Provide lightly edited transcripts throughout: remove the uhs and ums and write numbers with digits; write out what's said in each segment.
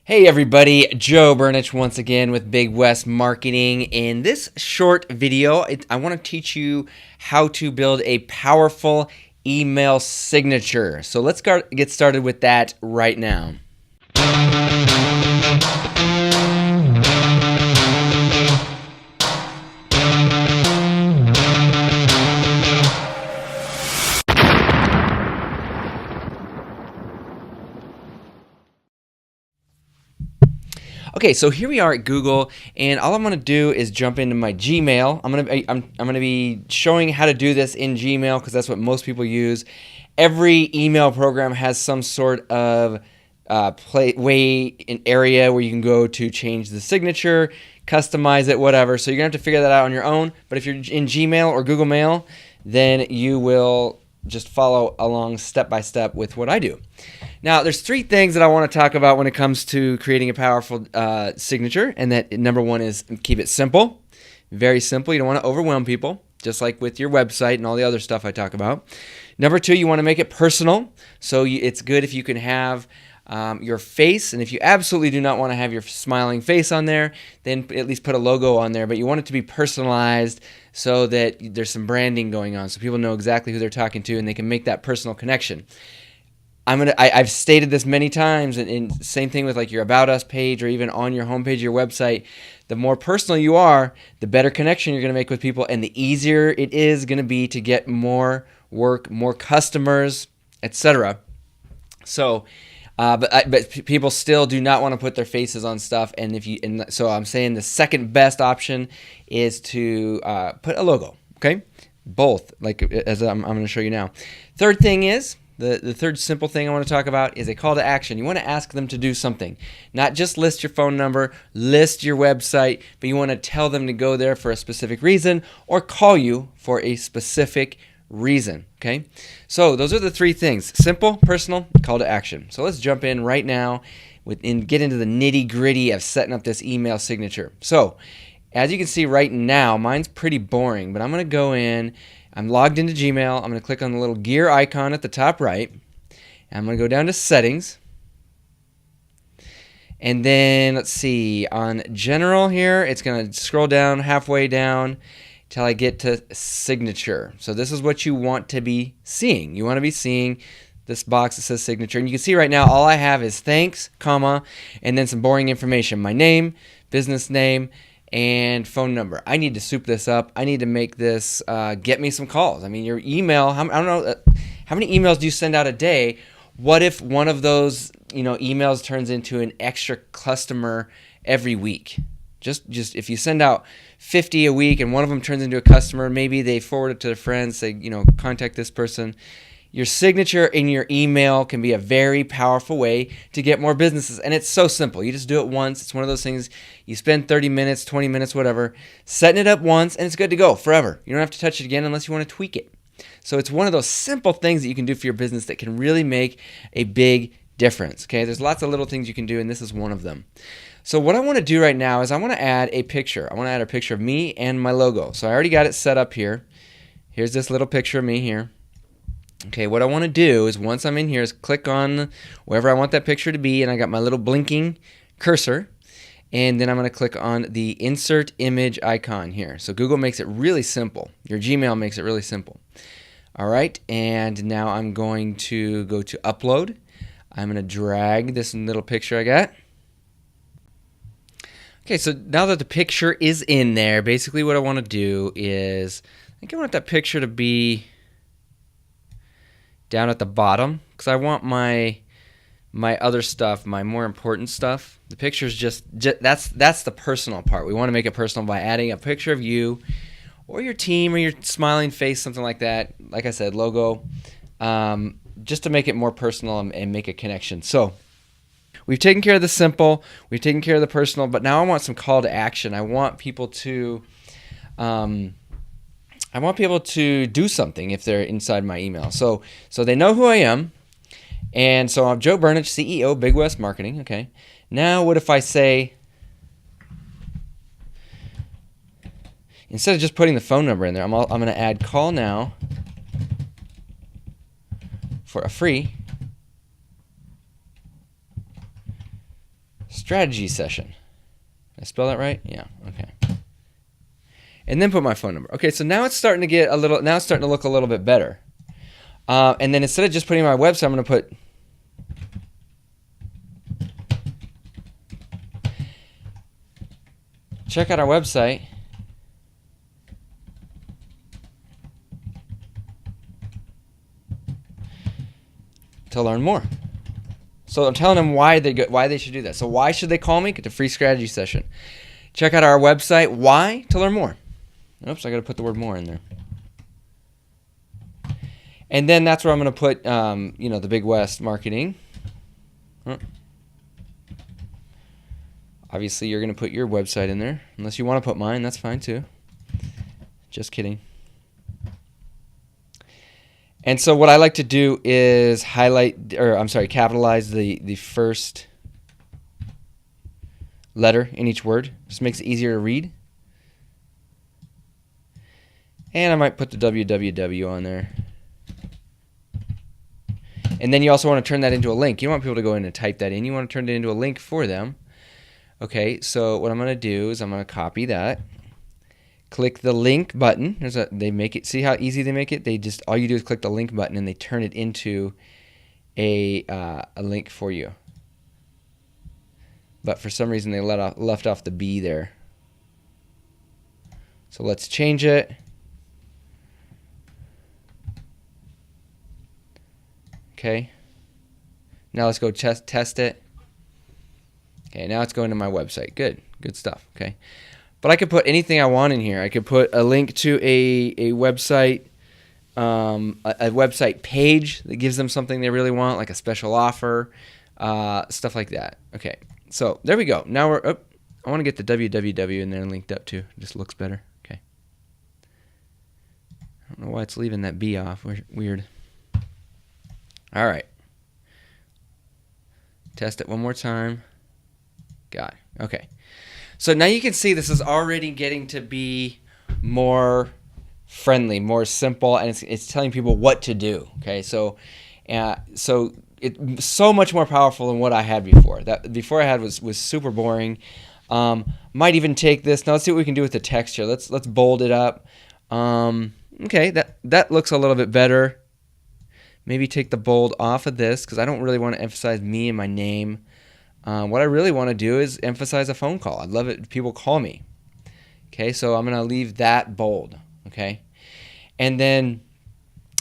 Hey everybody, Joe Burnich once again with Big West Marketing. In this short video, I want to teach you how to build a powerful email signature. So let's get started with that right now. Okay, so here we are at Google, and all I'm going to do is jump into my Gmail. I'm going to be showing how to do this in Gmail because that's what most people use. Every email program has some sort of area where you can go to change the signature, customize it, whatever. So you're going to have to figure that out on your own. But if you're in Gmail or Google Mail, then you will just follow along step by step with what I do. Now, there's three things that I want to talk about when it comes to creating a powerful signature, and that number one is keep it simple, very simple. You don't want to overwhelm people, just like with your website and all the other stuff I talk about. Number two, you want to make it personal, so it's good if you can have your face, and if you absolutely do not want to have your smiling face on there, then at least put a logo on there, but you want it to be personalized so that there's some branding going on so people know exactly who they're talking to and they can make that personal connection. I've stated this many times, and same thing with like your About Us page or even on your homepage of your website. The more personal you are, the better connection you're going to make with people, and the easier it is going to be to get more work, more customers, etc. So, but people still do not want to put their faces on stuff, so I'm saying the second best option is to put a logo. Okay, both, like as I'm going to show you now. Third thing is. The third simple thing I want to talk about is a call to action. You want to ask them to do something. Not just list your phone number, list your website, but you want to tell them to go there for a specific reason or call you for a specific reason. Okay? So those are the three things. Simple, personal, call to action. So let's jump in right now and get into the nitty-gritty of setting up this email signature. So as you can see right now, mine's pretty boring, but I'm going to go in. I'm logged into Gmail. I'm going to click on the little gear icon at the top right. I'm going to go down to Settings. And then, let's see, on General here, it's going to scroll down halfway down till I get to Signature. So this is what you want to be seeing. You want to be seeing this box that says Signature. And you can see right now all I have is thanks, comma, and then some boring information. My name, business name, and phone number. I need to soup this up. I need to make this get me some calls. I mean, your email, I don't know, how many emails do you send out a day? What if one of those emails turns into an extra customer every week? Just if you send out 50 a week and one of them turns into a customer, maybe they forward it to their friends, say, contact this person. Your signature in your email can be a very powerful way to get more businesses. And it's so simple. You just do it once. It's one of those things you spend 30 minutes, 20 minutes, whatever, setting it up once, and it's good to go forever. You don't have to touch it again unless you want to tweak it. So it's one of those simple things that you can do for your business that can really make a big difference. Okay, there's lots of little things you can do, and this is one of them. So what I want to do right now is I want to add a picture. I want to add a picture of me and my logo. So I already got it set up here. Here's this little picture of me here. Okay, what I want to do is once I'm in here is click on wherever I want that picture to be, and I got my little blinking cursor, and then I'm going to click on the insert image icon here. So Google makes it really simple. Your Gmail makes it really simple. All right, and now I'm going to go to upload. I'm going to drag this little picture I got. Okay, so now that the picture is in there, basically what I want to do is, I think I want that picture to be down at the bottom because I want my other stuff, my more important stuff. The picture's just that's the personal part. We want to make it personal by adding a picture of you or your team or your smiling face, something like that. Like I said, logo, just to make it more personal and make a connection. So we've taken care of the simple, we've taken care of the personal, but now I want some call to action. I want people to do something if they're inside my email. So they know who I am. And so I'm Joe Burnich, CEO, Big West Marketing. Okay. Now what if I say, instead of just putting the phone number in there, I'm going to add call now for a free Strategy session. Did I spell that right? Yeah. Okay. And then put my phone number. Okay, so now it's starting to get a little. Now it's starting to look a little bit better. And then instead of just putting my website, I'm going to put check out our website. To learn more. So I'm telling them why they should do that. So why should they call me? Get a free strategy session. Check out our website. Why? To learn more. Oops, I got to put the word more in there. And then that's where I'm going to put, the Big West marketing. Obviously, you're going to put your website in there. Unless you want to put mine, that's fine too. Just kidding. And so what I like to do is capitalize the first letter in each word. Just makes it easier to read. And I might put the www on there. And then you also want to turn that into a link. You don't want people to go in and type that in. You want to turn it into a link for them. Okay, so what I'm going to do is I'm going to copy that. Click the link button. They make it. See how easy they make it? All you do is click the link button and they turn it into a link for you. But for some reason they left off the B there. So let's change it. Okay. Now let's go test it. Okay, now it's going to my website. Good stuff. Okay. But I could put anything I want in here. I could put a link to a website, a website page that gives them something they really want, like a special offer, stuff like that. Okay, so there we go. Now I want to get the www in there linked up too. It just looks better. Okay. I don't know why it's leaving that B off. Weird. All right. Test it one more time. Got it. Okay. So now you can see this is already getting to be more friendly, more simple, and it's telling people what to do. Okay, so it's so much more powerful than what I had before. That before I had was super boring. Might even take this. Now let's see what we can do with the text here. Let's bold it up. Okay, that looks a little bit better. Maybe take the bold off of this because I don't really want to emphasize me and my name. What I really want to do is emphasize a phone call. I'd love it if people call me. Okay, so I'm going to leave that bold. Okay, and then,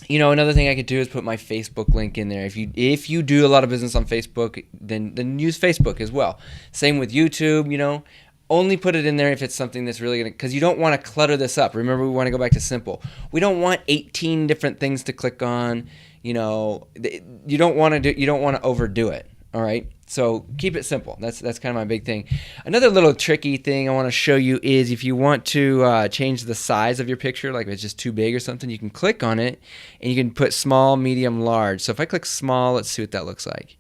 another thing I could do is put my Facebook link in there. If you do a lot of business on Facebook, then use Facebook as well. Same with YouTube. Only put it in there if it's something that's really going to, because you don't want to clutter this up. Remember, we want to go back to simple. We don't want 18 different things to click on. You don't want to overdo it. All right, so keep it simple. That's kind of my big thing. Another little tricky thing I want to show you is if you want to change the size of your picture, like if it's just too big or something, you can click on it and you can put small, medium, large. So if I click small, let's see what that looks like.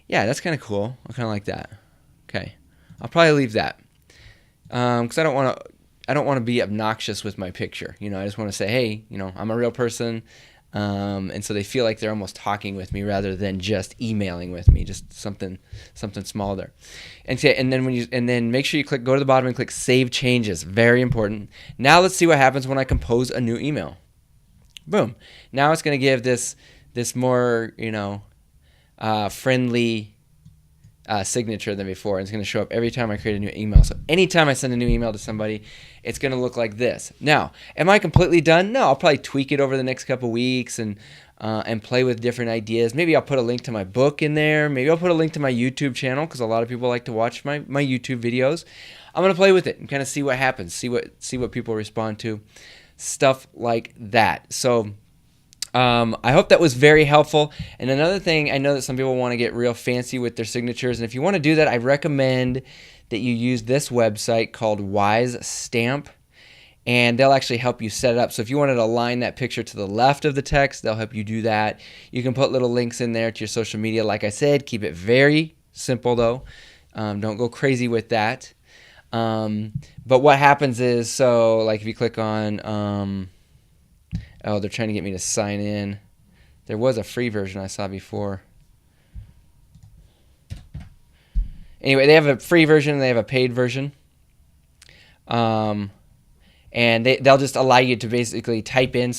Yeah, that's kind of cool. I kind of like that. Okay, I'll probably leave that because I don't want to be obnoxious with my picture. I just want to say, hey, I'm a real person. And so they feel like they're almost talking with me rather than just emailing with me, just something small there. And then make sure you go to the bottom and click Save Changes. Very important. Now let's see what happens when I compose a new email. Boom. Now it's going to give this more friendly signature than before. It's going to show up every time I create a new email. So anytime I send a new email to somebody, it's going to look like this. Now, am I completely done? No, I'll probably tweak it over the next couple weeks and play with different ideas. Maybe I'll put a link to my book in there. Maybe I'll put a link to my YouTube channel because a lot of people like to watch my YouTube videos. I'm going to play with it and kind of see what happens, see what people respond to, stuff like that. So I hope that was very helpful. And another thing, I know that some people want to get real fancy with their signatures. And if you want to do that, I recommend that you use this website called Wise Stamp. And they'll actually help you set it up. So if you wanted to align that picture to the left of the text, they'll help you do that. You can put little links in there to your social media. Like I said, keep it very simple though. Don't go crazy with that. But what happens is, so like if you click on... oh, they're trying to get me to sign in. There was a free version I saw before. Anyway, they have a free version and they have a paid version. And they'll just allow you to basically type in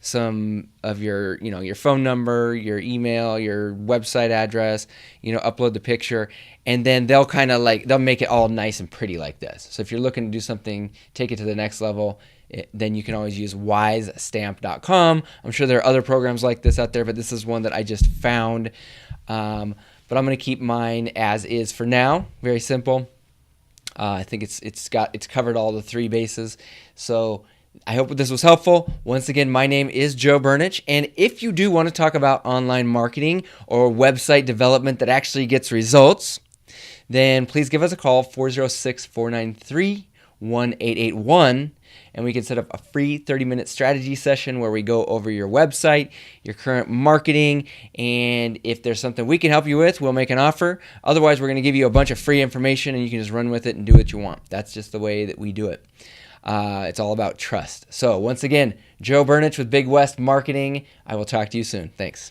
some of your, your phone number, your email, your website address, upload the picture, and then they'll they'll make it all nice and pretty like this. So if you're looking to do something, take it to the next level, then you can always use wisestamp.com. I'm sure there are other programs like this out there, but this is one that I just found. But I'm going to keep mine as is for now. Very simple. I think it's covered all the three bases. So I hope this was helpful. Once again, my name is Joe Burnich, and if you do want to talk about online marketing or website development that actually gets results, then please give us a call, 406-493-1881, and we can set up a free 30-minute strategy session where we go over your website, your current marketing, and if there's something we can help you with, we'll make an offer. Otherwise, we're going to give you a bunch of free information, and you can just run with it and do what you want. That's just the way that we do it. It's all about trust. So once again, Joe Burnich with Big West Marketing. I will talk to you soon. Thanks.